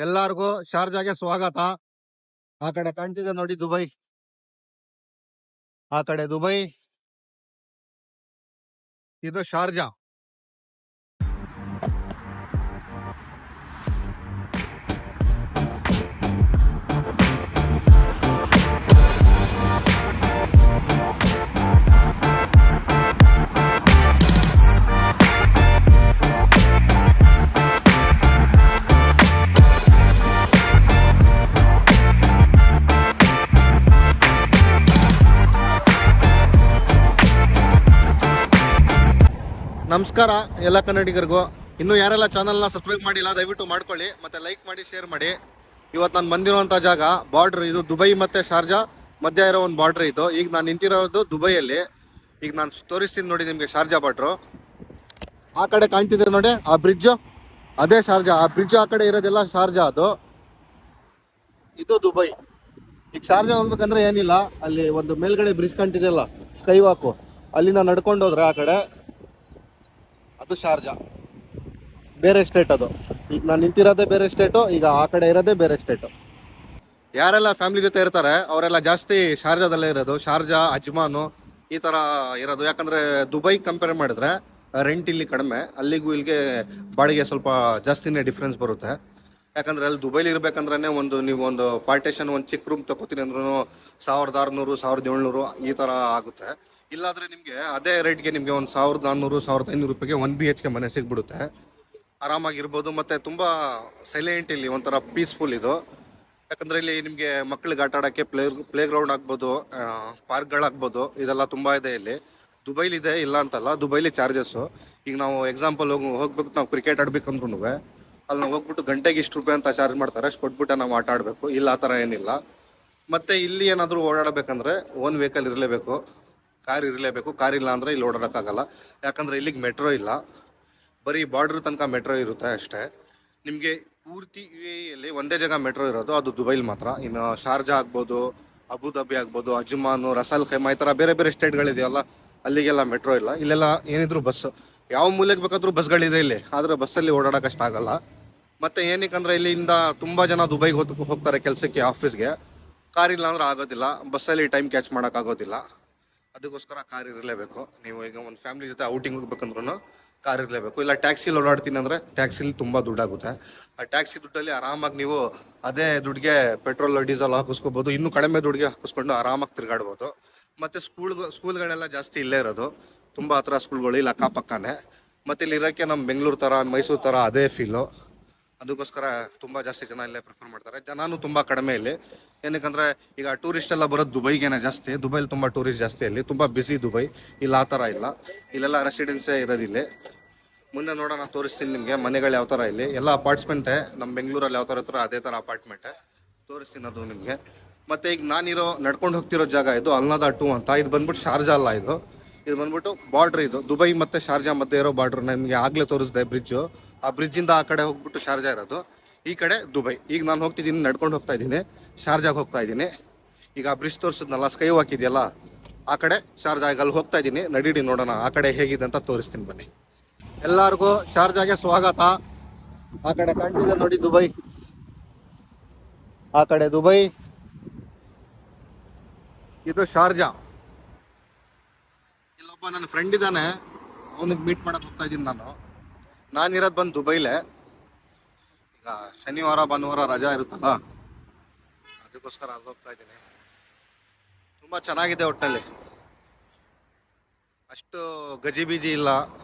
ಎಲ್ಲಾರ್ಗೂ ಶಾರ್ಜಾಗೆ ಸ್ವಾಗತ. ಆ ಕಡೆ ಕಾಣ್ತಿದೆ ನೋಡಿ ದುಬೈ, ಆ ಕಡೆ ದುಬೈ, ಇದು ಶಾರ್ಜಾ. ನಮಸ್ಕಾರ ಎಲ್ಲ ಕನ್ನಡಿಗರಿಗೂ. ಇನ್ನೂ ಯಾರೆಲ್ಲ ಚಾನಲ್ನ ಸಬ್ಸ್ಕ್ರೈಬ್ ಮಾಡಿಲ್ಲ ದಯವಿಟ್ಟು ಮಾಡ್ಕೊಳ್ಳಿ, ಮತ್ತೆ ಲೈಕ್ ಮಾಡಿ, ಶೇರ್ ಮಾಡಿ. ಇವತ್ತು ನಾನು ಬಂದಿರುವಂಥ ಜಾಗ ಬಾರ್ಡ್ರ್, ಇದು ದುಬೈ ಮತ್ತು ಶಾರ್ಜಾ ಮಧ್ಯ ಇರೋ ಒಂದು ಬಾರ್ಡ್ರ್ ಇದು. ಈಗ ನಾನು ನಿಂತಿರೋದು ದುಬೈಯಲ್ಲಿ. ಈಗ ನಾನು ತೋರಿಸ್ತೀನಿ ನೋಡಿ ನಿಮಗೆ ಶಾರ್ಜಾ ಬಾರ್ಡ್ರು. ಆ ಕಡೆ ಕಾಣ್ತಿದೆ ನೋಡಿ ಆ ಬ್ರಿಡ್ಜು, ಅದೇ ಶಾರ್ಜಾ. ಆ ಬ್ರಿಡ್ಜ್ ಆ ಕಡೆ ಇರೋದೆಲ್ಲ ಶಾರ್ಜಾ, ಅದು ಇದು ದುಬೈ. ಈಗ ಶಾರ್ಜಾ ಹೋಗ್ಬೇಕಂದ್ರೆ ಏನಿಲ್ಲ, ಅಲ್ಲಿ ಒಂದು ಮೇಲ್ಗಡೆ ಬ್ರಿಡ್ಜ್ ಕಾಣ್ತಿದೆಯಲ್ಲ ಸ್ಕೈ ವಾಕು, ಅಲ್ಲಿಂದ ನಡ್ಕೊಂಡು ಹೋದ್ರೆ ಆ ಕಡೆ ಅದು ಶಾರ್ಜಾ. ಬೇರೆ ಸ್ಟೇಟ್ ಅದು. ಈಗ ನಾನು ನಿಂತಿರೋದೇ ಬೇರೆ ಸ್ಟೇಟು, ಈಗ ಆ ಕಡೆ ಇರೋದೇ ಬೇರೆ ಸ್ಟೇಟು. ಯಾರೆಲ್ಲ ಫ್ಯಾಮಿಲಿ ಜೊತೆ ಇರ್ತಾರೆ ಅವರೆಲ್ಲ ಜಾಸ್ತಿ ಶಾರ್ಜಾದಲ್ಲೇ ಇರೋದು. ಶಾರ್ಜಾ, ಅಜ್ಮಾನು ಈ ಥರ ಇರೋದು. ಯಾಕಂದರೆ ದುಬೈ ಕಂಪೇರ್ ಮಾಡಿದ್ರೆ ರೆಂಟ್ ಇಲ್ಲಿ ಕಡಿಮೆ, ಅಲ್ಲಿಗೂ ಇಲ್ಲಿಗೆ ಬಾಡಿಗೆ ಸ್ವಲ್ಪ ಜಾಸ್ತಿನೇ ಡಿಫ್ರೆನ್ಸ್ ಬರುತ್ತೆ. ಯಾಕಂದರೆ ಅಲ್ಲಿ ದುಬೈಲಿ ಇರಬೇಕಂದ್ರೆ ನೀವು ಒಂದು ಪಾರ್ಟೇಷನ್, ಒಂದು ಚಿಕ್ಕ ರೂಮ್ ತಗೋತೀನಿ ಅಂದ್ರೂ 1600, 1700 ಈ ಥರ ಆಗುತ್ತೆ. ಇಲ್ಲಾಂದರೆ ನಿಮಗೆ ಅದೇ ರೇಟ್ಗೆ ನಿಮಗೆ ಒಂದು 1400, 1500 ರೂಪಾಯಿಗೆ 1 BHK ಮನೆ ಸಿಗ್ಬಿಡುತ್ತೆ. ಆರಾಮಾಗಿರ್ಬೋದು. ಮತ್ತು ತುಂಬ ಸೈಲೆಂಟ್, ಇಲ್ಲಿ ಒಂಥರ ಪೀಸ್ಫುಲ್ ಇದು. ಯಾಕಂದರೆ ಇಲ್ಲಿ ನಿಮಗೆ ಮಕ್ಳಿಗೆ ಆಟ ಆಡೋಕ್ಕೆ ಪ್ಲೇ ಗ್ರೌಂಡ್ ಆಗ್ಬೋದು, ಪಾರ್ಕ್ಗಳಾಗ್ಬೋದು, ಇದೆಲ್ಲ ತುಂಬ ಇದೆ ಇಲ್ಲಿ. ದುಬೈಲಿದೆ, ಇಲ್ಲ ಅಂತಲ್ಲ. ದುಬೈಲಿ ಚಾರ್ಜಸ್ಸು. ಈಗ ನಾವು ಎಕ್ಸಾಂಪಲ್ ಹೋಗ್ಬೇಕು, ನಾವು ಕ್ರಿಕೆಟ್ ಆಡ್ಬೇಕಂದ್ರೂ ಅಲ್ಲಿ ನಾವು ಹೋಗ್ಬಿಟ್ಟು ಗಂಟೆಗೆ ಇಷ್ಟು ರೂಪಾಯಿ ಅಂತ ಚಾರ್ಜ್ ಮಾಡ್ತಾರೆ. ಅಷ್ಟು ಕೊಟ್ಬಿಟ್ಟು ನಾವು ಆಟ ಆಡಬೇಕು. ಇಲ್ಲ ಆ ಥರ ಏನಿಲ್ಲ. ಮತ್ತು ಇಲ್ಲಿ ಏನಾದರೂ ಓಡಾಡಬೇಕಂದ್ರೆ ಓನ್ ವೆಹಿಕಲ್ ಇರಲೇಬೇಕು, ಕಾರ್ ಇರಲೇಬೇಕು. ಕಾರ್ ಇಲ್ಲ ಅಂದರೆ ಇಲ್ಲಿ ಓಡಾಡೋಕ್ಕಾಗಲ್ಲ. ಯಾಕಂದರೆ ಇಲ್ಲಿಗೆ ಮೆಟ್ರೋ ಇಲ್ಲ, ಬರೀ ಬಾರ್ಡ್ರ್ ತನಕ ಮೆಟ್ರೋ ಇರುತ್ತೆ ಅಷ್ಟೇ. ನಿಮಗೆ ಪೂರ್ತಿ UAEಯಲ್ಲಿ ಒಂದೇ ಜಾಗ ಮೆಟ್ರೋ ಇರೋದು, ಅದು ದುಬೈಲಿ ಮಾತ್ರ. ಇನ್ನು ಶಾರ್ಜಾ ಆಗ್ಬೋದು, ಅಬುಧಾಬಿ ಆಗ್ಬೋದು, ಅಜ್ಮಾನು, ರಸಲ್ ಖೈಮಾ ಈ ಥರ ಬೇರೆ ಬೇರೆ ಸ್ಟೇಟ್ಗಳಿದೆಯಲ್ಲ, ಅಲ್ಲಿಗೆಲ್ಲ ಮೆಟ್ರೋ ಇಲ್ಲ. ಇಲ್ಲೆಲ್ಲ ಏನಿದ್ರು ಬಸ್ಸು, ಯಾವ ಮೂಲೆಗೆ ಬೇಕಾದರೂ ಬಸ್ಗಳಿದೆ ಇಲ್ಲಿ. ಆದರೆ ಬಸ್ಸಲ್ಲಿ ಓಡಾಡೋಕ್ಕಷ್ಟು ಆಗಲ್ಲ. ಮತ್ತು ಏನಕ್ಕಂದರೆ ಇಲ್ಲಿಂದ ತುಂಬ ಜನ ದುಬೈಗೆ ಹೋಗ್ತಾರೆ ಕೆಲಸಕ್ಕೆ, ಆಫೀಸ್ಗೆ. ಕಾರ್ ಇಲ್ಲ ಅಂದ್ರೆ ಆಗೋದಿಲ್ಲ, ಬಸ್ಸಲ್ಲಿ ಟೈಮ್ ಕ್ಯಾಚ್ ಮಾಡೋಕ್ಕಾಗೋದಿಲ್ಲ. ಅದಕ್ಕೋಸ್ಕರ ಕಾರ್ ಇರಲೇಬೇಕು. ನೀವು ಈಗ ಒಂದು ಫ್ಯಾಮಿಲಿ ಜೊತೆ ಔಟಿಂಗ್ ಹೋಗ್ಬೇಕಂದ್ರೂ ಕಾರ್ ಇರಲೇಬೇಕು. ಇಲ್ಲ ಟ್ಯಾಕ್ಸಿಲಿ ಓಡಾಡ್ತೀನಿ ಅಂದರೆ ಟ್ಯಾಕ್ಸಿಲಿ ತುಂಬ ದುಡ್ಡಾಗುತ್ತೆ. ಆ ಟ್ಯಾಕ್ಸಿ ದುಡ್ಡಲ್ಲಿ ಆರಾಮಾಗಿ ನೀವು ಅದೇ ದುಡ್ಡಿಗೆ ಪೆಟ್ರೋಲ್, ಡೀಸೆಲ್ ಹಾಕಿಸ್ಕೋಬೋದು. ಇನ್ನೂ ಕಡಿಮೆ ದುಡ್ಡಿಗೆ ಹಾಕಿಸ್ಕೊಂಡು ಆರಾಮಾಗಿ ತಿರುಗಾಡ್ಬೋದು. ಮತ್ತು ಸ್ಕೂಲ್ಗಳೆಲ್ಲ ಜಾಸ್ತಿ ಇಲ್ಲೇ ಇರೋದು, ತುಂಬ ಹತ್ರ ಸ್ಕೂಲ್ಗಳು ಇಲ್ಲಿ ಅಕ್ಕಪಕ್ಕನೇ. ಮತ್ತು ಇಲ್ಲಿ ಇರೋಕ್ಕೆ ನಮ್ಮ ಬೆಂಗಳೂರು ಥರ, ಮೈಸೂರು ಥರ ಅದೇ ಫೀಲು. ಅದಕ್ಕೋಸ್ಕರ ತುಂಬ ಜಾಸ್ತಿ ಜನ ಇಲ್ಲೇ ಪ್ರಿಫರ್ ಮಾಡ್ತಾರೆ. ಜನನೂ ತುಂಬ ಕಡಿಮೆ ಇಲ್ಲಿ. ಏನಕ್ಕಂದರೆ ಈಗ ಟೂರಿಸ್ಟ್ ಎಲ್ಲ ಬರೋದು ದುಬೈಗೇನೆ ಜಾಸ್ತಿ. ದುಬೈಲಿ ತುಂಬ ಟೂರಿಸ್ಟ್ ಜಾಸ್ತಿ, ಅಲ್ಲಿ ತುಂಬ ಬಿಸಿ ದುಬೈ. ಇಲ್ಲ ಆ ಥರ ಇಲ್ಲ, ಇಲ್ಲೆಲ್ಲ ರೆಸಿಡೆನ್ಸೇ ಇರೋದಿಲ್ಲ. ಮುಂದೆ ನೋಡೋಣ, ತೋರಿಸ್ತೀನಿ ನಿಮಗೆ ಮನೆಗಳು ಯಾವ ಥರ. ಇಲ್ಲಿ ಎಲ್ಲ ಅಪಾರ್ಟ್ಮೆಂಟೇ, ನಮ್ಮ ಬೆಂಗಳೂರಲ್ಲಿ ಯಾವ ಥರ ಇರ್ತಾರೋ ಅದೇ ಥರ ಅಪಾರ್ಟ್ಮೆಂಟೇ ತೋರಿಸ್ತೀನಿ ಅದು ನಿಮಗೆ. ಮತ್ತು ಈಗ ನಾನಿರೋ ನಡ್ಕೊಂಡು ಹೋಗ್ತಿರೋ ಜಾಗ ಇದು ಅಲ್ನಾದಾ 2 ಅಂತ. ಇದು ಬಂದ್ಬಿಟ್ಟು ಶಾರ್ಜಾ ಅಲ್ಲ, ಇದು ಬಂದ್ಬಿಟ್ಟು ಬಾರ್ಡ್ರ್. ಇದು ದುಬೈ ಮತ್ತು ಶಾರ್ಜಾ ಮಧ್ಯೆ ಇರೋ ಬಾರ್ಡ್ರ್. ನಿಮಗೆ ಆಗಲೇ ತೋರಿಸಿದೆ ಬ್ರಿಡ್ಜು. ಆ ಬ್ರಿಡ್ಜಿಂದ ಆ ಕಡೆ ಹೋಗ್ಬಿಟ್ಟು ಶಾರ್ಜಾ ಇರೋದು, ಈ ಕಡೆ ದುಬೈ. ಈಗ ನಾನು ಹೋಗ್ತಿದ್ದೀನಿ, ನಡ್ಕೊಂಡು ಹೋಗ್ತಾ ಇದ್ದೀನಿ, ಶಾರ್ಜಾಗೆ ಹೋಗ್ತಾ ಇದ್ದೀನಿ. ಈಗ ಆ ಬ್ರಿಡ್ಜ್ ತೋರಿಸಿದ್ನಲ್ಲ, ಸ್ಕೈ ವಾಕ್ ಇದೆಯಲ್ಲ, ಆ ಕಡೆ ಶಾರ್ಜಾಗೆ ಅಲ್ಲಿ ಹೋಗ್ತಾ ಇದ್ದೀನಿ. ನಡೀಡಿ ನೋಡೋಣ ಆ ಕಡೆ ಹೇಗಿದೆ ಅಂತ ತೋರಿಸ್ತೀನಿ ಬನ್ನಿ. ಎಲ್ಲರಿಗೂ ಶಾರ್ಜಾಗೆ ಸ್ವಾಗತ. ಆ ಕಡೆ ಕಾಣ್ತಿದೆ ನೋಡಿ ದುಬೈ, ಆ ಕಡೆ ದುಬೈ, ಇದು ಶಾರ್ಜಾ. ಇಲ್ಲೊಬ್ಬ ನನ್ನ ಫ್ರೆಂಡ್ ಇದ್ದಾನೆ, ಅವನಿಗೆ ಮೀಟ್ ಮಾಡಕ್ಕೆ ಹೋಗ್ತಾ ಇದ್ದೀನಿ ನಾನಿರೋದು ಬಂದು ದುಬೈಲೇ. ಈಗ ಶನಿವಾರ ಭಾನುವಾರ ರಜಾ ಇರುತ್ತಲ್ಲ, ಅದಕ್ಕೋಸ್ಕರ ಅಲ್ಲಿ ಹೋಗ್ತಾ ಇದ್ದೀನಿ. ತುಂಬ ಚೆನ್ನಾಗಿದೆ ಒಟ್ಟಿನಲ್ಲಿ. ಅಷ್ಟು ಗಜಿಬಿಜಿ ಇಲ್ಲ,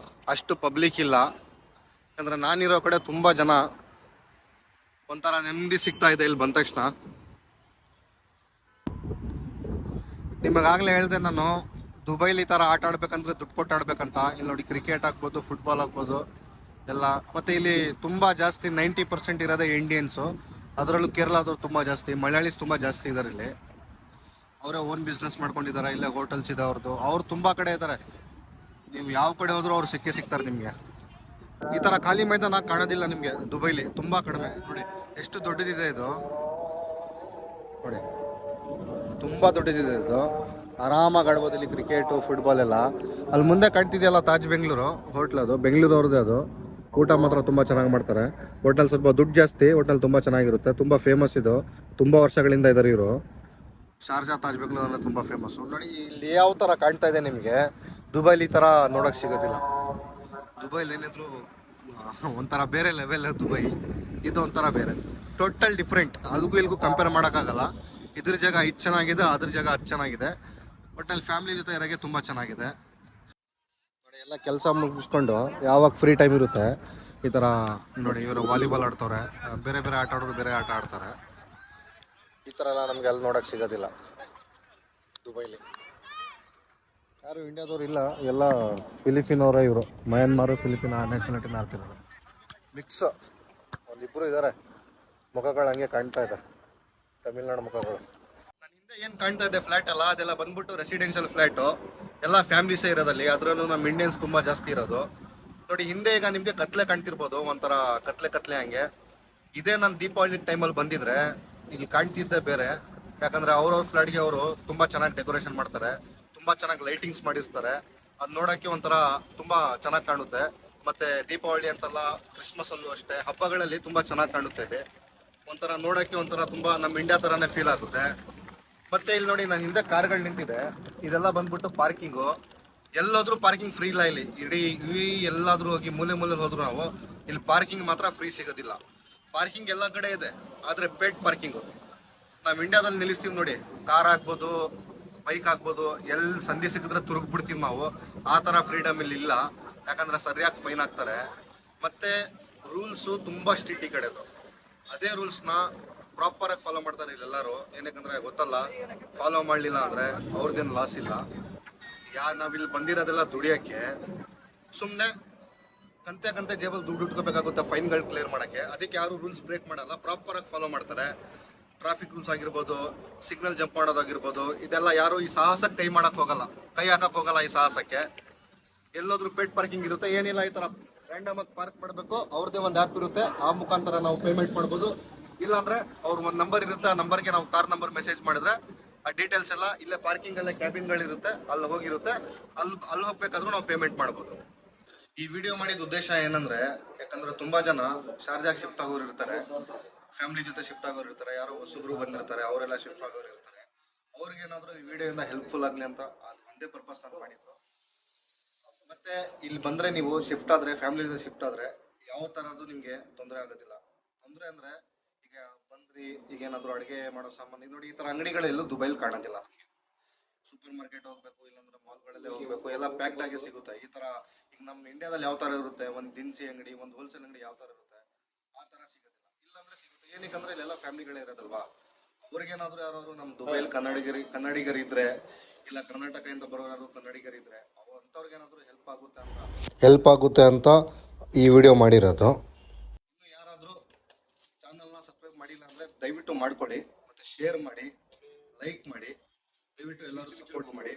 ಅಷ್ಟು ಪಬ್ಲಿಕ್ ಇಲ್ಲ. ಯಾಕಂದರೆ ನಾನಿರೋ ಕಡೆ ತುಂಬ ಜನ, ಒಂಥರ ನೆಮ್ಮದಿ ಸಿಗ್ತಾ ಇದೆ ಇಲ್ಲಿ ಬಂದ ತಕ್ಷಣ. ನಿಮಗಾಗಲೇ ಹೇಳಿದೆ ನಾನು, ದುಬೈಲಿ ಈ ಥರ ಆಟ ಆಡ್ಬೇಕಂದ್ರೆ ದುಡ್ಡು ಕೊಟ್ಟು ಆಡ್ಬೇಕಂತ. ಇಲ್ಲಿ ನೋಡಿ ಕ್ರಿಕೆಟ್ ಆಗ್ಬೋದು, ಫುಟ್ಬಾಲ್ ಆಗ್ಬೋದು ಎಲ್ಲ. ಮತ್ತು ಇಲ್ಲಿ ತುಂಬ ಜಾಸ್ತಿ 90% ಇರೋದೇ ಇಂಡಿಯನ್ಸು. ಅದರಲ್ಲೂ ಕೇರಳದವ್ರು ತುಂಬ ಜಾಸ್ತಿ, ಮಲಯಾಳೀಸ್ ತುಂಬ ಜಾಸ್ತಿ ಇದ್ದಾರೆ ಇಲ್ಲಿ. ಅವರೇ ಓನ್ ಬಿಸ್ನೆಸ್ ಮಾಡ್ಕೊಂಡಿದ್ದಾರೆ, ಇಲ್ಲೇ ಹೋಟೆಲ್ಸ್ ಇದೆ ಅವ್ರದ್ದು. ಅವ್ರು ತುಂಬ ಕಡೆ ಇದ್ದಾರೆ, ನೀವು ಯಾವ ಕಡೆ ಹೋದ್ರೂ ಅವ್ರು ಸಿಗ್ತಾರೆ ನಿಮಗೆ. ಈ ಥರ ಖಾಲಿ ಮೈದಾನ ಕಾಣೋದಿಲ್ಲ ನಿಮಗೆ ದುಬೈಲಿ, ತುಂಬ ಕಡಿಮೆ. ನೋಡಿ ಎಷ್ಟು ದೊಡ್ಡದಿದೆ ಇದು, ನೋಡಿ ತುಂಬ ದೊಡ್ಡದಿದೆ ಇದು. ಆರಾಮಾಗಿ ಆಡ್ಬೋದು ಇಲ್ಲಿ ಕ್ರಿಕೆಟು, ಫುಟ್ಬಾಲ್ ಎಲ್ಲ. ಅಲ್ಲಿ ಮುಂದೆ ಕಾಣ್ತಿದೆಯಲ್ಲ ತಾಜ್ ಬೆಂಗಳೂರು ಹೋಟ್ಲ್, ಅದು ಬೆಂಗಳೂರು ಅವ್ರದ್ದೇ ಅದು. ಊಟ ಮಾತ್ರ ತುಂಬ ಚೆನ್ನಾಗಿ ಮಾಡ್ತಾರೆ. ಹೋಟೆಲ್ ಸ್ವಲ್ಪ ದುಡ್ಡು ಜಾಸ್ತಿ, ಹೋಟೆಲ್ ತುಂಬ ಚೆನ್ನಾಗಿರುತ್ತೆ, ತುಂಬ ಫೇಮಸ್ ಇದು, ತುಂಬ ವರ್ಷಗಳಿಂದ ಇದ್ದಾರೆ ಇವರು. ಶಾರ್ಜಾ ತಾಜ್ ಬೆಂಗಳೂರು ಅಂದರೆ ತುಂಬ ಫೇಮಸ್ಸು. ನೋಡಿ ಇಲ್ಲಿ ಯಾವ ಥರ ಕಾಣ್ತಾ ಇದೆ ನಿಮಗೆ, ದುಬೈಲಿ ಈ ಥರ ನೋಡೋಕ್ಕೆ ಸಿಗೋದಿಲ್ಲ. ದುಬೈಲಿ ಏನಿದ್ರು ಒಂಥರ ಬೇರೆ ಲೆವೆಲ್ ದುಬೈ, ಇದು ಒಂಥರ ಬೇರೆ, ಟೋಟಲ್ ಡಿಫ್ರೆಂಟ್. ಅದಕ್ಕೂ ಇಲ್ಲಿಗೂ ಕಂಪೇರ್ ಮಾಡೋಕ್ಕಾಗಲ್ಲ. ಇದ್ರ ಜಾಗ ಇದು ಚೆನ್ನಾಗಿದೆ, ಅದ್ರ ಜಾಗ ಅದು ಚೆನ್ನಾಗಿದೆ. ಒಟ್ಟಲ್ಲಿ ಫ್ಯಾಮಿಲಿ ಜೊತೆ ಇರೋಕ್ಕೆ ತುಂಬ ಚೆನ್ನಾಗಿದೆ. ನೋಡಿ ಎಲ್ಲ ಕೆಲಸ ಮುಗಿಸ್ಕೊಂಡು ಯಾವಾಗ ಫ್ರೀ ಟೈಮ್ ಇರುತ್ತೆ ಈ ಥರ ನೋಡಿ ಇವರು ವಾಲಿಬಾಲ್ ಆಡ್ತವ್ರೆ, ಬೇರೆ ಬೇರೆ ಆಟ ಆಡೋರು ಬೇರೆ ಆಟ ಆಡ್ತಾರೆ. ಈ ಥರ ಎಲ್ಲ ನಮಗೆ ಅಲ್ಲಿ ನೋಡೋಕ್ಕೆ ಸಿಗೋದಿಲ್ಲ ದುಬೈಲಿ. ಯಾರು ಇಂಡಿಯಾದವ್ರು ಇಲ್ಲ, ಎಲ್ಲ ಫಿಲಿಪಿನವರೇ ಇವರು. ಮಯನ್ಮಾರು ಫಿಲಿಪಿನ ನ್ಯಾಷನಾಲಿಟಿನ ಆಡ್ತಿರೋರು ಮಿಕ್ಸ್. ಒಂದಿಬ್ಬರು ಇದ್ದಾರೆ, ಮುಖಗಳು ಹಂಗೆ ಕಾಣ್ತಾ ಇದೆ, ತಮಿಳ್ನಾಡು ಮುಖಗಳು. ನನ್ನ ಹಿಂದೆ ಏನು ಕಾಣ್ತಾ ಇದೆ ಫ್ಲ್ಯಾಟ್ ಅಲ್ಲ, ಅದೆಲ್ಲ ಬಂದ್ಬಿಟ್ಟು ರೆಸಿಡೆನ್ಷಿಯಲ್ ಫ್ಲ್ಯಾಟು, ಎಲ್ಲ ಫ್ಯಾಮಿಲೀಸೇ ಇರೋದಲ್ಲಿ. ಅದರಲ್ಲೂ ನಮ್ಮ ಇಂಡಿಯನ್ಸ್ ತುಂಬ ಜಾಸ್ತಿ ಇರೋದು. ನೋಡಿ ಹಿಂದೆ ಈಗ ನಿಮಗೆ ಕತ್ಲೆ ಕಾಣ್ತಿರ್ಬೋದು, ಒಂಥರ ಕತ್ಲೆ ಹಂಗೆ. ಇದೇ ನಾನು ದೀಪಾವಳಿ ಟೈಮಲ್ಲಿ ಬಂದಿದ್ರೆ ಇಲ್ಲಿ ಕಾಣ್ತಿದ್ದೆ ಬೇರೆ. ಯಾಕಂದರೆ ಅವ್ರವ್ರ ಫ್ಲ್ಯಾಟ್ಗೆ ಅವರು ತುಂಬ ಚೆನ್ನಾಗಿ ಡೆಕೋರೇಷನ್ ಮಾಡ್ತಾರೆ, ತುಂಬ ಚೆನ್ನಾಗಿ ಲೈಟಿಂಗ್ಸ್ ಮಾಡಿರ್ತಾರೆ. ಅದು ನೋಡೋಕ್ಕೆ ಒಂಥರ ತುಂಬ ಚೆನ್ನಾಗಿ ಕಾಣುತ್ತೆ. ಮತ್ತು ದೀಪಾವಳಿ ಅಂತಲ್ಲ, ಕ್ರಿಸ್ಮಸಲ್ಲೂ ಅಷ್ಟೇ, ಹಬ್ಬಗಳಲ್ಲಿ ತುಂಬ ಚೆನ್ನಾಗಿ ಕಾಣುತ್ತೆ ಇಲ್ಲಿ. ಒಂಥರ ನೋಡೋಕ್ಕೆ ಒಂಥರ ತುಂಬ ನಮ್ಮ ಇಂಡಿಯಾ ಥರನೇ ಫೀಲ್ ಆಗುತ್ತೆ. ಮತ್ತೆ ಇಲ್ಲಿ ನೋಡಿ ನನ್ನ ಹಿಂದೆ ಕಾರ್ಗಳು ನಿಂತಿದೆ, ಇದೆಲ್ಲ ಬಂದ್ಬಿಟ್ಟು ಪಾರ್ಕಿಂಗು. ಎಲ್ಲಾದ್ರೂ ಪಾರ್ಕಿಂಗ್ ಫ್ರೀ ಇಲ್ಲ ಇಲ್ಲಿ. ಇಡೀ ಎಲ್ಲಾದ್ರೂ ಹೋಗಿ ಮೂಲೆ ಹೋದ್ರು ನಾವು ಇಲ್ಲಿ ಪಾರ್ಕಿಂಗ್ ಮಾತ್ರ ಫ್ರೀ ಸಿಗೋದಿಲ್ಲ. ಪಾರ್ಕಿಂಗ್ ಎಲ್ಲ ಕಡೆ ಇದೆ, ಆದರೆ ಪೇಡ್ ಪಾರ್ಕಿಂಗು. ನಾವು ಇಂಡಿಯಾದಲ್ಲಿ ನಿಲ್ಲಿಸ್ತೀವಿ ನೋಡಿ, ಕಾರ್ ಹಾಕ್ಬೋದು, ಬೈಕ್ ಹಾಕ್ಬೋದು, ಎಲ್ಲಿ ಸಂಧಿ ಸಿಕ್ಕಿದ್ರೆ ತುರುಗ್ಬಿಡ್ತೀವಿ ನಾವು. ಆ ಥರ ಫ್ರೀಡಮ್ ಇಲ್ಲಿ ಇಲ್ಲ, ಯಾಕಂದ್ರೆ ಸರಿಯಾಗಿ ಫೈನ್ ಹಾಕ್ತಾರೆ. ಮತ್ತೆ ರೂಲ್ಸು ತುಂಬ ಸ್ಟ್ರಿಕ್ಟ್ ಈ ಕಡೆದು. ಅದೇ ರೂಲ್ಸ್ನ ಪ್ರಾಪರಾಗಿ ಫಾಲೋ ಮಾಡ್ತಾರೆ ಇಲ್ಲೆಲ್ಲರೂ. ಏನಕ್ಕಂದ್ರೆ ಗೊತ್ತಲ್ಲ, ಫಾಲೋ ಮಾಡಲಿಲ್ಲ ಅಂದರೆ ಅವ್ರದ್ದೇನು ಲಾಸ್ ಇಲ್ಲ. ನಾವಿಲ್ಲಿ ಬಂದಿರೋದೆಲ್ಲ ದುಡಿಯೋಕ್ಕೆ, ಸುಮ್ಮನೆ ಕಂತೆ ಜೇಬಲ್ಲಿ ದುಡ್ಡು ಇಟ್ಕೋಬೇಕಾಗುತ್ತೆ ಫೈನ್ಗಳು ಕ್ಲಿಯರ್ ಮಾಡೋಕ್ಕೆ. ಅದಕ್ಕೆ ಯಾರು ರೂಲ್ಸ್ ಬ್ರೇಕ್ ಮಾಡಲ್ಲ, ಪ್ರಾಪರಾಗಿ ಫಾಲೋ ಮಾಡ್ತಾರೆ. ಟ್ರಾಫಿಕ್ ರೂಲ್ಸ್ ಆಗಿರ್ಬೋದು, ಸಿಗ್ನಲ್ ಜಂಪ್ ಮಾಡೋದಾಗಿರ್ಬೋದು, ಇದೆಲ್ಲ ಯಾರು ಈ ಸಾಹಸಕ್ಕೆ ಕೈ ಹಾಕಕ್ಕೆ ಹೋಗಲ್ಲ ಈ ಸಾಹಸಕ್ಕೆ. ಎಲ್ಲೋದ್ರೂ ಪೇಡ್ ಪಾರ್ಕಿಂಗ್ ಇರುತ್ತೆ, ಏನಿಲ್ಲ ಈ ಥರ ರ್ಯಾಂಡಮ್ ಆಗಿ ಪಾರ್ಕ್ ಮಾಡಬೇಕು. ಅವ್ರದ್ದೇ ಒಂದು ಆ್ಯಪ್ ಇರುತ್ತೆ, ಆ ಮುಖಾಂತರ ನಾವು ಪೇಮೆಂಟ್ ಮಾಡ್ಬೋದು. ಇಲ್ಲಾಂದ್ರೆ ಅವ್ರ ಒಂದು ನಂಬರ್ ಇರುತ್ತೆ, ಆ ನಂಬರ್ಗೆ ನಾವು ಕಾರ್ ನಂಬರ್ ಮೆಸೇಜ್ ಮಾಡಿದ್ರೆ ಆ ಡೀಟೇಲ್ಸ್ ಎಲ್ಲ ಇಲ್ಲೇ ಪಾರ್ಕಿಂಗಲ್ಲೇ ಕ್ಯಾಬಿನ್ಗಳಿರುತ್ತೆ, ಅಲ್ಲಿ ಹೋಗಿರುತ್ತೆ. ಅಲ್ಲಿ ಹೋಗ್ಬೇಕಾದ್ರೂ ನಾವು ಪೇಮೆಂಟ್ ಮಾಡ್ಬೋದು. ಈ ವಿಡಿಯೋ ಮಾಡಿದ ಉದ್ದೇಶ ಏನಂದ್ರೆ, ಯಾಕಂದ್ರೆ ತುಂಬಾ ಜನ ಶಾರ್ಜಾಗ್ ಶಿಫ್ಟ್ ಆಗೋರು ಇರ್ತಾರೆ, ಫ್ಯಾಮಿಲಿ ಜೊತೆ ಶಿಫ್ಟ್ ಆಗೋರು ಇರ್ತಾರೆ, ಯಾರೋ ಹೊಸಬ್ರು ಬಂದಿರ್ತಾರೆ, ಅವರೆಲ್ಲ ಶಿಫ್ಟ್ ಆಗೋರು ಇರ್ತಾರೆ. ಅವ್ರಿಗೇನಾದ್ರೂ ಈ ವಿಡಿಯೋಯಿಂದ ಹೆಲ್ಪ್ಫುಲ್ ಆಗಲಿ ಅಂತ ಅದು ಒಂದೇ ಪರ್ಪಸ್ ನಾನು ಮಾಡಿದ್ದು. ಮತ್ತೆ ಇಲ್ಲಿ ಬಂದ್ರೆ ನೀವು ಶಿಫ್ಟ್ ಆದ್ರೆ, ಫ್ಯಾಮಿಲಿ ಜೊತೆ ಶಿಫ್ಟ್ ಆದ್ರೆ ಯಾವ ಥರದ್ದು ನಿಮಗೆ ತೊಂದರೆ ಆಗೋದಿಲ್ಲ. ತೊಂದರೆ ಅಂದ್ರೆ ಈಗ ಬಂದ್ರಿ, ಈಗ ಏನಾದರೂ ಅಡುಗೆ ಮಾಡೋ ಸಾಮಾನು ನೋಡಿ, ಈ ಥರ ಅಂಗಡಿಗಳೆಲ್ಲೂ ದುಬೈಲಿ ಕಾಣೋದಿಲ್ಲ. ಸೂಪರ್ ಮಾರ್ಕೆಟ್ ಹೋಗ್ಬೇಕು, ಇಲ್ಲಾಂದ್ರೆ ಮಾಲ್ಗಳಲ್ಲೇ ಹೋಗ್ಬೇಕು, ಎಲ್ಲ ಪ್ಯಾಕ್ಡ್ ಆಗಿ ಸಿಗುತ್ತೆ. ಈ ಥರ ಈಗ ನಮ್ಮ ಇಂಡಿಯಾದಲ್ಲಿ ಯಾವ ಥರ ಇರುತ್ತೆ, ಒಂದು ದಿನಸಿ ಅಂಗಡಿ, ಒಂದು ಹೋಲ್ಸೇಲ್ ಅಂಗಡಿ ಯಾವ ಥರ ಇರುತ್ತೆ, ಆ ಥರ ಸಿಗೋದಿಲ್ಲ. ಇಲ್ಲಾಂದ್ರೆ ಸಿಗುತ್ತೆ. ಏನಕ್ಕಂದ್ರೆ ಇಲ್ಲೆಲ್ಲ ಫ್ಯಾಮಿಲಿಗಳೇ ಇರೋದಲ್ವಾ. ಅವ್ರಿಗೇನಾದರೂ ಯಾರು ನಮ್ಮ ದುಬೈಲಿ ಕನ್ನಡಿಗರಿದ್ರೆ, ಇಲ್ಲ ಕರ್ನಾಟಕದಿಂದ ಬರೋರು ಕನ್ನಡಿಗರಿದ್ರೆ, ಅಂಥವ್ರಿಗೇನಾದರೂ ಹೆಲ್ಪ್ ಆಗುತ್ತೆ ಅಂತ ಈ ವಿಡಿಯೋ ಮಾಡಿರೋದು. ಇನ್ನು ಯಾರಾದರೂ ಚಾನಲ್ನ ಸಬ್ಸ್ಕ್ರೈಬ್ ಮಾಡಿಲ್ಲ ಅಂದರೆ ದಯವಿಟ್ಟು ಮಾಡ್ಕೊಳ್ಳಿ, ಮತ್ತು ಶೇರ್ ಮಾಡಿ, ಲೈಕ್ ಮಾಡಿ, ದಯವಿಟ್ಟು ಎಲ್ಲರೂ ಸಪೋರ್ಟ್ ಮಾಡಿ.